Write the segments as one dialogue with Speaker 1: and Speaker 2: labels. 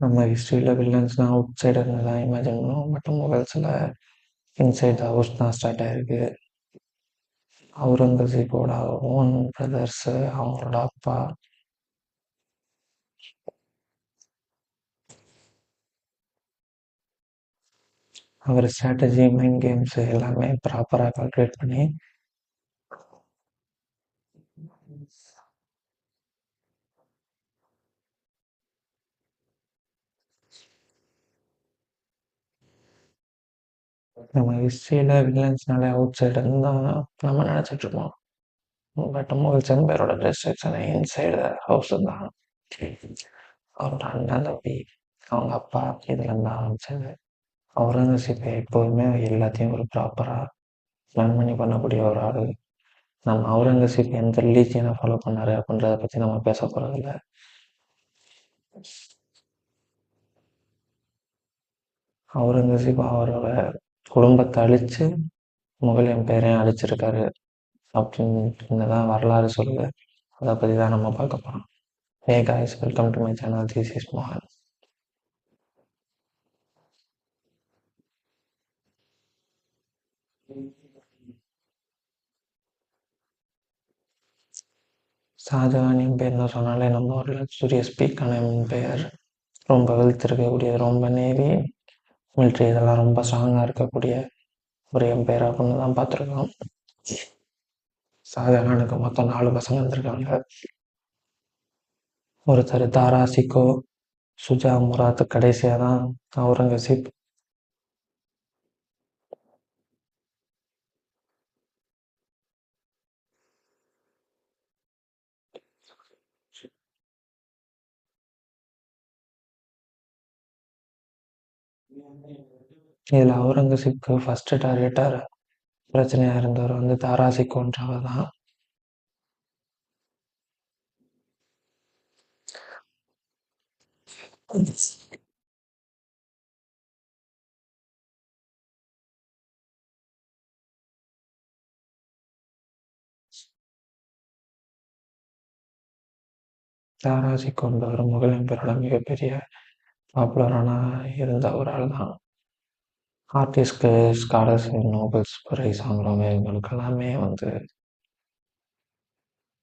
Speaker 1: நம்ம ஹிஸ்ட்ரியில் வில்லன்ஸ்லாம் out side இருந்து தான் இமேஜின் பண்ணுவோம். பட் முகல்ஸில் இன்சைட் த ஹவுஸ் தான் ஸ்டார்ட் ஆயிருக்கு. அவுரங்கசீப்போட ஓன் பிரதர்ஸு, அவங்களோட அப்பா, அவர் ஸ்ட்ராட்டஜி, மைண்ட் கேம்ஸ் எல்லாமே ப்ராப்பராக கால்குலேட் பண்ணி நம்ம ஹிஸ்ட்ரியில் வில்லன்ஸ்னாலே அவுட் சைடு தான் நம்ம நினச்சிட்டு இருப்போம். பட் முகல்ஸ் எம்பையரோட டிஸ்ட்ரக்ஷன் இன்சைடு த ஹவுஸ் தான். அவரோட அண்ணன், தம்பி, அவங்க அப்பா இதுலேருந்து தான் ஆரம்பிச்சது. அவுரங்கசீப் எப்போதுமே எல்லாத்தையும் ஒரு ப்ராப்பராக பிளான் பண்ணி பண்ணக்கூடிய ஒரு ஆள். நம்ம அவுரங்கசீப் எந்த ரிலீஜியனை ஃபாலோ பண்ணாரு அப்படின்றத பற்றி நம்ம பேச போகிறதில்ல. அவுரங்கசீப் அவரோட குடும்பத்தை அழித்து முகல் எம்பையரையும் அழிச்சிருக்காரு அப்படின்னு தான் வரலாறு சொல்லுது. அதை பற்றி தான் நம்ம பார்க்க போகிறோம். Hey guys, welcome to my channel. This is மோகன். ஷாஜகான் எம்பையர்னு சொன்னாலே நம்ம ஒரு லக்ஸுரியஸ் பீக்கான எம்பையர். ரொம்ப வெல்த் இருக்கக்கூடிய, ரொம்ப நேவி, மிலிட்ரி இதெல்லாம் ரொம்ப ஸ்ட்ராங்காக இருக்கக்கூடிய ஒரு எம்பையர் அப்படின்னு தான் பார்த்துருக்கோம். ஷாஜகானுக்கு மொத்தம் 4 பசங்க இருந்திருக்காங்க. ஒருத்தர் தாரா சிக்கோ, சுஜா முராத், கடைசியாக தான் அவுரங்கசீப். இதில் அவுரங்கசீப்க்கு ஃபஸ்ட்டு டார்கெட்டாக பிரச்சனையாக இருந்தவர் வந்து தாரா சிக்கோன்றவர் தான். தாரா சிக்கோன்றவர் முகல் எம்பையரோட மிகப்பெரிய பாப்புலரான இருந்த ஒரு ஆள் தான். ஆர்டிஸ்ட்க்கு, ஸ்காலர்ஸ், நோபல்ஸ் ப்ரைஸ் வாங்குறவங்க இவங்களுக்கு எல்லாமே வந்து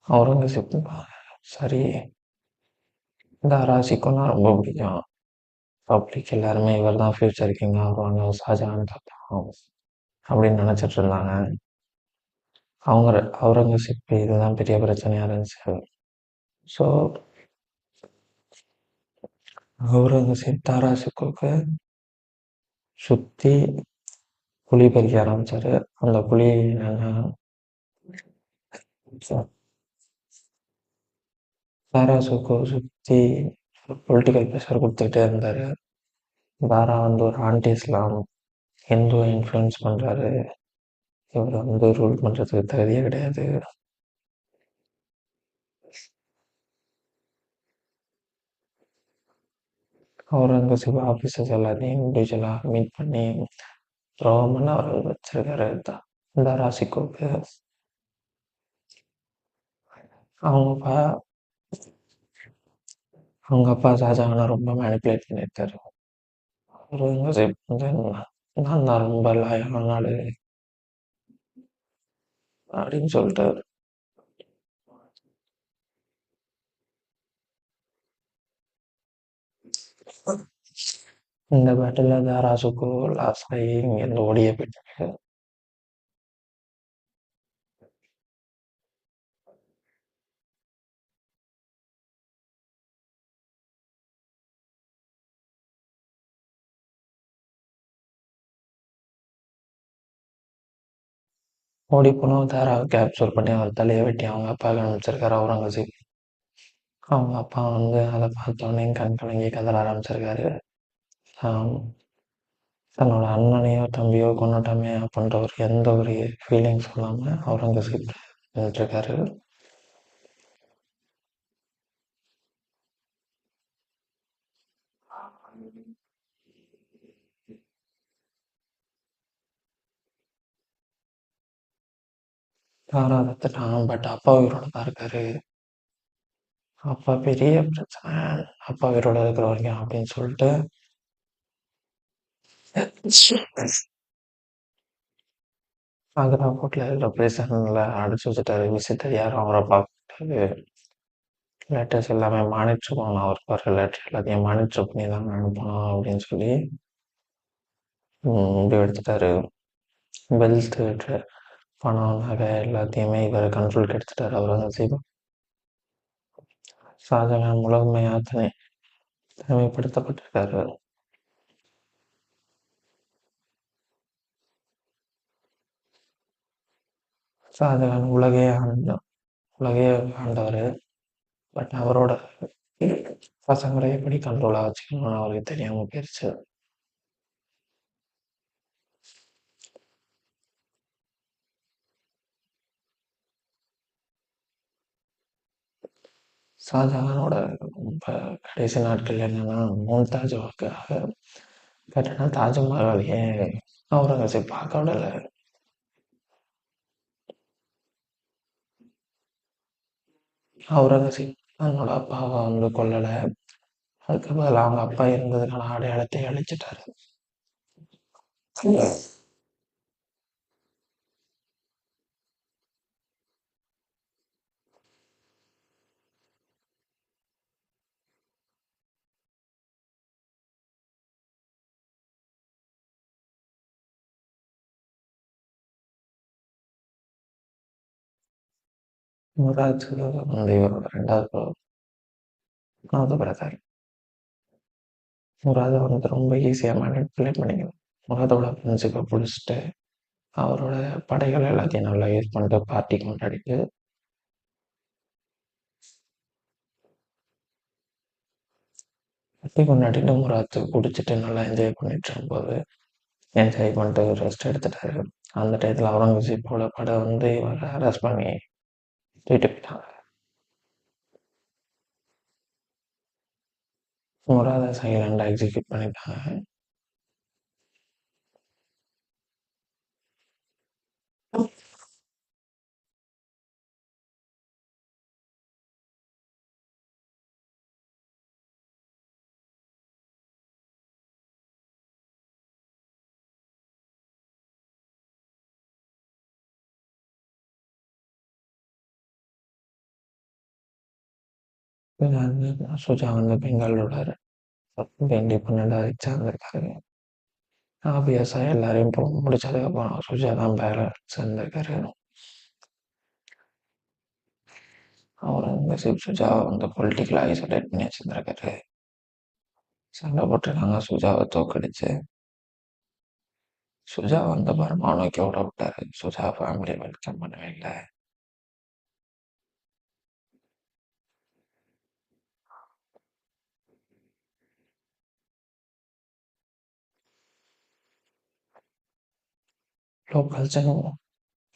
Speaker 1: அவுரங்கசீப் சரி தாரா சிக்கோன்னா ரொம்ப பிடிக்கும். பப்ளிக் எல்லாருமே இவர் தான் ஃபியூச்சர் கிங்காக வருவாங்க, ஷாஜகானுக்கு அப்புறம் அப்படின்னு நினச்சிட்டு இருந்தாங்க. அவங்க அவுரங்கசீப் இதுதான் பெரிய பிரச்சனையாக இருந்துச்சு. ஸோ அவுரங்கசீப் தாரா சிக்கோக்கு சுற்றி புலி பறிக்க ஆரம்பித்தார். அந்த புலி தாரா சிக்கோ சுற்றி பொலிட்டிக்கல் ப்ரெஷர் கொடுத்துக்கிட்டே இருந்தார். தாரா வந்து ஒரு ஆன்டி இஸ்லாம், ஹிந்துவை இன்ஃப்ளூயன்ஸ் பண்ணுறாரு, இவர் வந்து ரூல் பண்ணுறதுக்கு தகுதியே கிடையாது. அவுரங்கசீப் ஆஃபீஸர்ஸ் எல்லாத்தையும் இண்டிவிஜுவலாக மீட் பண்ணி துரோகம் பண்ண அவர் வச்சிருக்காரு தாரா சிக்கோக்கு. அவங்க அவங்க அப்பா ஷாஜகானை ரொம்ப மேனிப்புலேட் பண்ணியிருக்காரு. அவுரங்கசீப் வந்து நான் தான் ரொம்ப லாயலான ஆளு அப்படின்னு சொல்லிட்டு இந்த பேட்டில் தாரா சிக்கோ லாஸ் ஆகி இங்கேருந்து ஓடியே போயிட்டாரு. ஓடி போனோம் தாராவை கேப்சர் பண்ணி அவர் தலையை வெட்டி அவங்க அப்பாவுக்கு அனுப்பிச்சிருக்காரு அவுரங்கசீப். அவங்க அப்பா வந்து அதை பார்த்தோன்னே கண் கலங்கி கதற ஆரம்பிச்சிருக்காரு. தன்னோட அண்ணனையோ தம்பியோ கொண்டுட்டோமே அப்படின்ற ஒரு எந்த ஒரு ஃபீலிங்ஸ் இல்லாமல் அவுரங்கசீப் நின்றுட்டுருக்காரு. தாரா தத்துட்டான், பட் அப்பா உயிரோட தான் இருக்காரு. அப்பா பெரிய பிரச்சனை. அப்பா உயிரோட இருக்கிற வரைக்கும் அப்படின்னு சொல்லிட்டு ஆக்ரா கோர்ட்ல இருக்கிற பிரிசனில் அடைச்சி வச்சுட்டாரு. விஷயத்த யாரும் அவரை பார்க்கக்கூடாது. லெட்டர்ஸ் எல்லாமே மானிட்டர் பண்ணணும். அவருக்கு வர லெட்டர் எல்லாத்தையும் மானிட்டர் பண்ணி தான் அனுப்பணும் அப்படின்னு சொல்லி முடிவு எடுத்துட்டாரு. வெல்த், பணம், நகை எல்லாத்தையுமே இவர் கண்ட்ரோலுக்கு எடுத்துட்டாரு அவுரங்கசீப். ஷாஜகான் முழுமையாக தனிமைப்படுத்தப்பட்டிருக்காரு. ஷாஜகான் உலகையே ஆண்டவர். பட் அவரோட பசங்களை எப்படி கண்ட்ரோலாக வச்சுக்கணும்னு அவருக்கு தெரியாமல் போயிடுச்சு. ஷாஜகானோட ரொம்ப கடைசி நாட்கள் என்னன்னா, மும்தாஜுக்காக கட்டின தாஜ்மஹாலையே அவுரங்கசீப் பார்க்க விடலை. அவுரங்கசீப் தன்னோட அப்பாவை கொல்லலை. அதுக்கு பதில் அவங்க அப்பா இருந்ததுக்கான அடையாளத்தை அழிச்சிட்டாரு. முராஜ் இவரோட ரெண்டாவது பிரதர். முராதை ரொம்ப ஈஸியாக மேனிப்புலேட் பண்ணிக்கணும். முராதோட ஃப்ரெண்ட்ஸுக்கை பிடிச்சிட்டு அவரோட படைகள் எல்லாத்தையும் நல்லா யூஸ் பண்ணிட்டு பார்ட்டி கொண்டாடிட்டு முராத்து குடிச்சிட்டு நல்லா என்ஜாய் பண்ணிட்டு இருக்கும்போது என்ஜாய் பண்ணிட்டு ரெஸ்ட் எடுத்துட்டாரு. அந்த டயத்தில் அவுரங்கசீப்போட படை இவரை அரெஸ்ட் பண்ணி தூக்கிட்டு போயிட்டாங்க. முராதை சைலண்டாக எக்ஸிக்யூட் பண்ணிட்டாங்க. சுஜா பெங்காலோட இண்டிபெண்டாக ரிச்சாக இருந்திருக்காரு. ஆப்வியஸாக எல்லாரையும் முடிச்சதுக்கப்புறம் சுஜா தான் பேலன்ஸ் இருந்திருக்காரு. அவுரங்கசீப் சுஜாவை பொலிட்டிக்கலாக ஐசோலேட் பண்ணி வச்சிருந்திருக்காரு. சண்டை போட்டிருக்காங்க சுஜாவை தோக்கடிச்சு. சுஜா பர்மா நோக்கி ஓட விட்டாரு. சுஜா ஃபேமிலி வெல்கம் பண்ணவே இல்லை.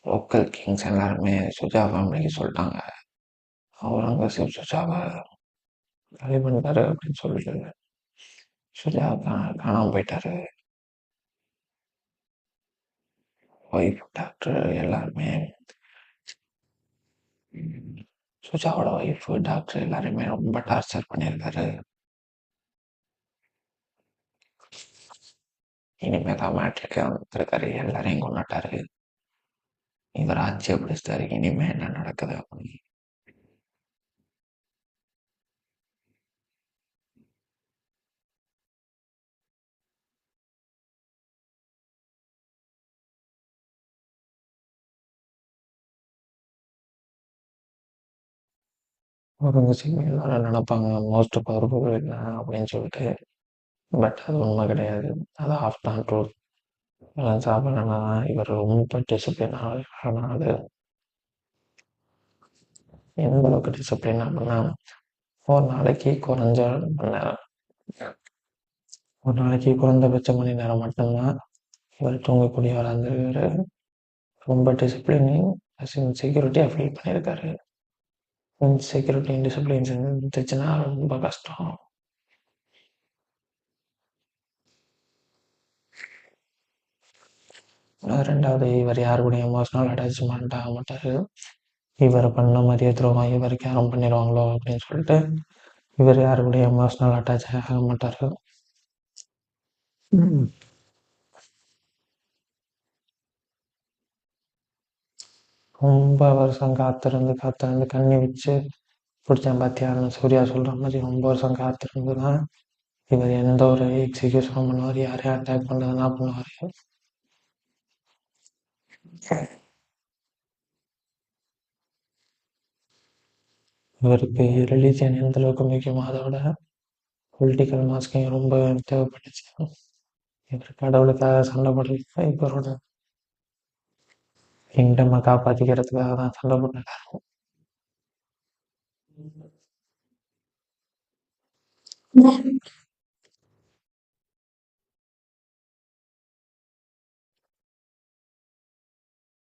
Speaker 1: லோக்கல் கிங்ஸ் எல்லாருமே சுஜா ஃபேமிலிக்கு சொல்லிட்டாங்க, அவுரங்கசீப் சுஜாவை காலி பண்ணிட்டாரு அப்படின்னு சொல்லிட்டு. சுஜா காணாமல் போயிட்டாரு. ஒய்ஃப், டாக்டர் எல்லாருமே, சுஜாவோட ஒய்ஃப் டாக்டர் எல்லாருமே ரொம்ப டார்ச்சர் பண்ணியிருக்காரு. இனிமே தான் மேட்ரிக்கு வந்துருக்காரு. எல்லாரையும் கொண்டாட்டாரு. இவர் ஆட்சியை பிடிச்சிட்டாரு. இனிமே என்ன நடக்குது அப்படின்னு அவுரங்கசீப் எல்லாரும் நினைப்பாங்க மோஸ்ட் பவர்ஃபுல் அப்படின்னு சொல்லிட்டு. பட் அது உண்மை கிடையாது. அது ஆஃப் தான் ட்ரூத். சாப்பிடலன்னா இவர் ரொம்ப டிசிப்ளினானது. எந்த அளவுக்கு டிசிப்ளின் அப்படின்னா, ஒரு நாளைக்கு குறைஞ்ச மணி நேரம் ஒரு நாளைக்கு குறைந்தபட்ச மணி நேரம் மட்டும்தான் இவர் தூங்கக்கூடியவராக இருந்திருக்காரு. ரொம்ப டிசிப்ளினையும் செக்யூரிட்டியாக ஃபீல் பண்ணியிருக்காரு. செக்யூரிட்டி டிசிப்ளின்ஸ் இருந்துச்சுன்னா ரொம்ப கஷ்டம். ரெண்டாவது, இவர் யாரு கூடயும் எமோஷனல் அட்டாச்மெண்ட் ஆக மாட்டார். இவர் பண்ண மாதிரியே துரோகம் இவருக்கு யாரும் பண்ணிடுவாங்களோ அப்படின்னு சொல்லிட்டு இவர் யாரு கூட எமோஷ்னல் அட்டாச் ஆக மாட்டார். ரொம்ப வருஷம் காத்திருந்து கண்ணி வச்சு பிடிச்சேன் பார்த்தியான்னு சூர்யா சொல்கிற மாதிரி ரொம்ப வருஷம் காத்திருந்து தான் இவர் எந்த ஒரு எக்ஸிக்யூஷனும் பண்ணுவார், யாரையும் அட்டாக் பண்ணுறதுனா பண்ணுவார். இவருக்கு ரிலீஜியன் எந்த அளவுக்கு முக்கியமோ அதோட பொலிட்டிக்கல் மாஸ்கிங் ரொம்ப தேவைப்பட்டுச்சு. இவர் கடவுளுக்காக சண்டை போடல, இவரோட கிங்டமை காப்பாற்றிக்கிறதுக்காக தான் சண்டை போட்டுருக்காரு.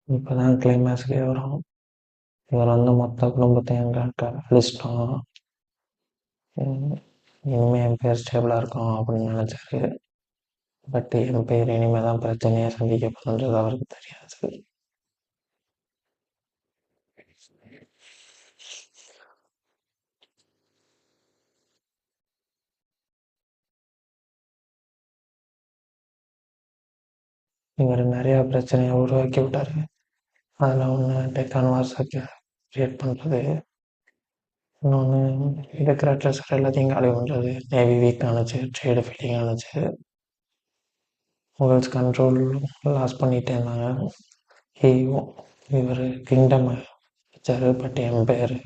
Speaker 1: இப்போதான் கிளைமேக்ஸ்க்கே வரும். இவர் மொத்த குடும்பத்தையும் அழிச்சிட்டோம், இனிமேல் என் பேர் ஸ்டேபிளாக இருக்கும் அப்படின்னு நினச்சாரு. பட் என் பேர் இனிமேல் தான் பிரச்சனையை சந்திக்க போகுதுன்றது அவருக்கு தெரியாது. இவர் நிறையா பிரச்சனையை உருவாக்கி விட்டார். அதில் ஒன்று டெக்கான்வாஸை கிரியேட் பண்ணுறது, இன்னொன்று இருக்கிற ட்ரெஷர் எல்லாத்தையும் காலி பண்ணுறது, நேவி வீக் ஆனுச்சு, ட்ரேடு ஃபீலிங் ஆனுச்சு, முகல்ஸ் கண்ட்ரோல் லாஸ் பண்ணிகிட்டே இருந்தாங்க. இவர் கிங்டம் வச்சார், பட் எம்பையர்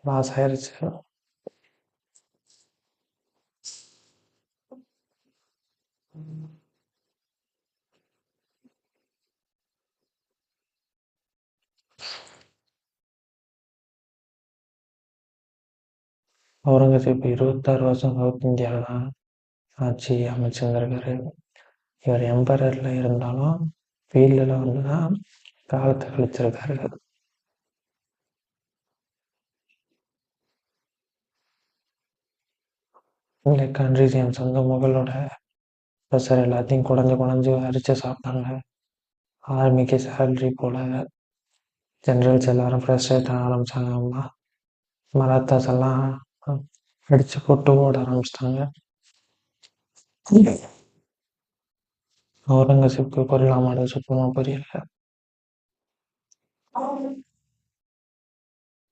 Speaker 1: லாஸ் ஆயிடுச்சு. அவுரங்கசீப் 26 வருஷம் சவுத் இந்தியாவில் தான் ஆட்சி அமைச்சிருந்திருக்காரு. இவர் எம்பரரில் இருந்தாலும் ஃபீல்டில் தான் காலத்தை கழிச்சிருக்காரு. டெக்கான் ரீஜியன்ஸ் முகலோட ப்ரெஷர் எல்லாத்தையும் குறைஞ்சு அரிச்சு சாப்பிட்டாங்க. ஆர்மிக்கு சேலரி போல, ஜென்ரல்ஸ் எல்லாரும் ஃப்ரஸ்ட்ரேட் ஆக ஆரம்பித்தாங்க. மராத்தாஸ் எல்லாம் அடித்து போட்டு ஓட ஆரம்பிச்சிட்டாங்க. அவுரங்கசீப்க்கு கொல்லாம சுத்தமாக புரியல.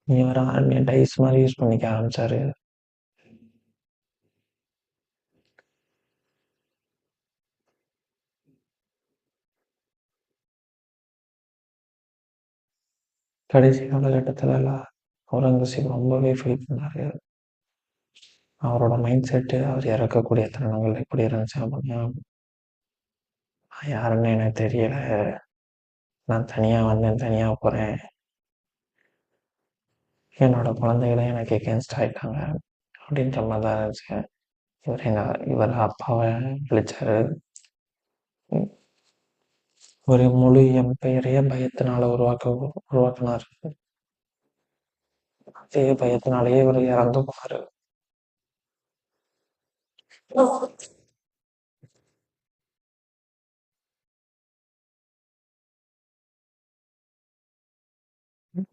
Speaker 1: இவர் ஆர்மியை டைஸ் மாதிரி யூஸ் பண்ணிக்க ஆரம்பிச்சாரு. கடைசி காலகட்டத்தில் எல்லாம் அவுரங்கசீப் ரொம்பவே ஃபீல் பண்ணார். அவரோட மைண்ட் செட்டு, அவர் இறக்கக்கூடிய தருணங்கள் எப்படி இருந்துச்சு அப்படின்னா, யாருன்னு எனக்கு தெரியல, நான் தனியாக வந்தேன், தனியாக போகிறேன், என்னோட குழந்தைகளை எனக்கு எகென்ஸ்ட் ஆகிட்டாங்க அப்படின்ற மாதிரி தான் இருந்துச்சு. இவர் அப்பாவை அழிச்சாரு. ஒரு முழு எம்பையரையே பயத்தினால உருவாக்கினார். அதே பயத்தினாலேயே இவர் இறந்து போனாரு.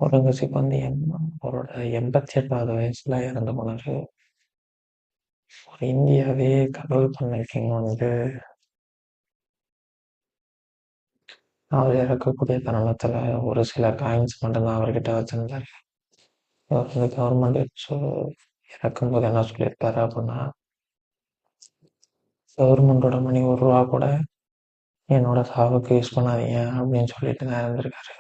Speaker 1: அவுரங்கசீப் அவரோட 88வது வயசுல இறந்து போனாரு. ஒரு இந்தியாவே கடவுள் பண்ண கிங் அவர் இறக்கக்கூடிய தருணத்தில் ஒரு சில காயின்ஸ் மட்டும்தான் அவர்கிட்ட வச்சிருந்தாரு. இவர் கவர்மெண்ட் இறக்கும்போது என்ன சொல்லியிருக்காரு அப்படின்னா, கவர்மெண்டோட மணி ₹1 கூட என்னோட சாவுக்கு யூஸ் பண்ணாதீங்க அப்படின்னு சொல்லிட்டு தான் இருந்திருக்காரு.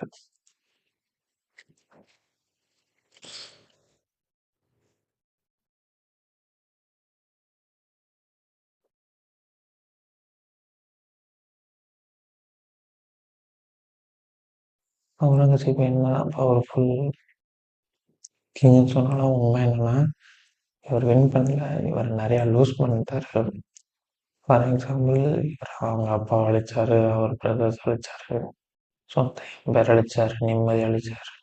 Speaker 1: அவுரங்கசீப் என்னதான் பவர்ஃபுல் கிங்னு சொன்னாலும் உண்மை என்னன்னா, இவர் வின் பண்ணல, இவர் நிறையா லூஸ் பண்ணிட்டாரு. ஃபார் எக்ஸாம்பிள், இவர் அவங்க அப்பா அழிச்சாரு, அவர் பிரதர்ஸ் அழிச்சாரு, சொந்த பேர் அழிச்சாரு, நிம்மதி அழிச்சாரு.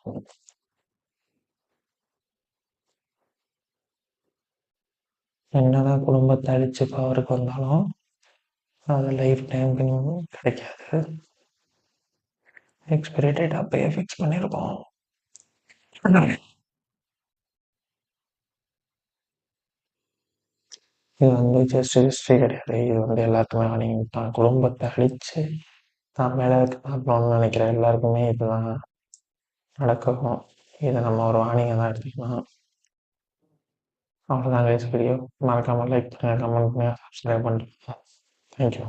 Speaker 1: என்னதான் குடும்பத்தை அழிச்சு பவருக்கு வந்தாலும் அது லைஃப் டைமுக்கு கிடைக்காது. எக்ஸ்பைரி டேட் அப்பயே ஃபிக்ஸ் பண்ணியிருக்கோம். இது வந்து ஜஸ்ட் ஹிஸ்ட்ரி கிடையாது. இது வந்து எல்லாருக்குமே வார்னிங். தான் குடும்பத்தை அழிச்சு தான் மேலே சாப்பிடணும்னு நினைக்கிற எல்லாருக்குமே இதெல்லாம் நடக்கும். இதை நம்ம ஒரு வார்னிங்கை தான் எடுத்துக்கலாம். அவ்வளோதான் கைஸ் வீடியோ. மறக்காமல் லைக் பண்ணுங்கள், கமெண்ட் பண்ணுங்கள், சப்ஸ்கிரைப் பண்ணுங்கள். தேங்க்யூ.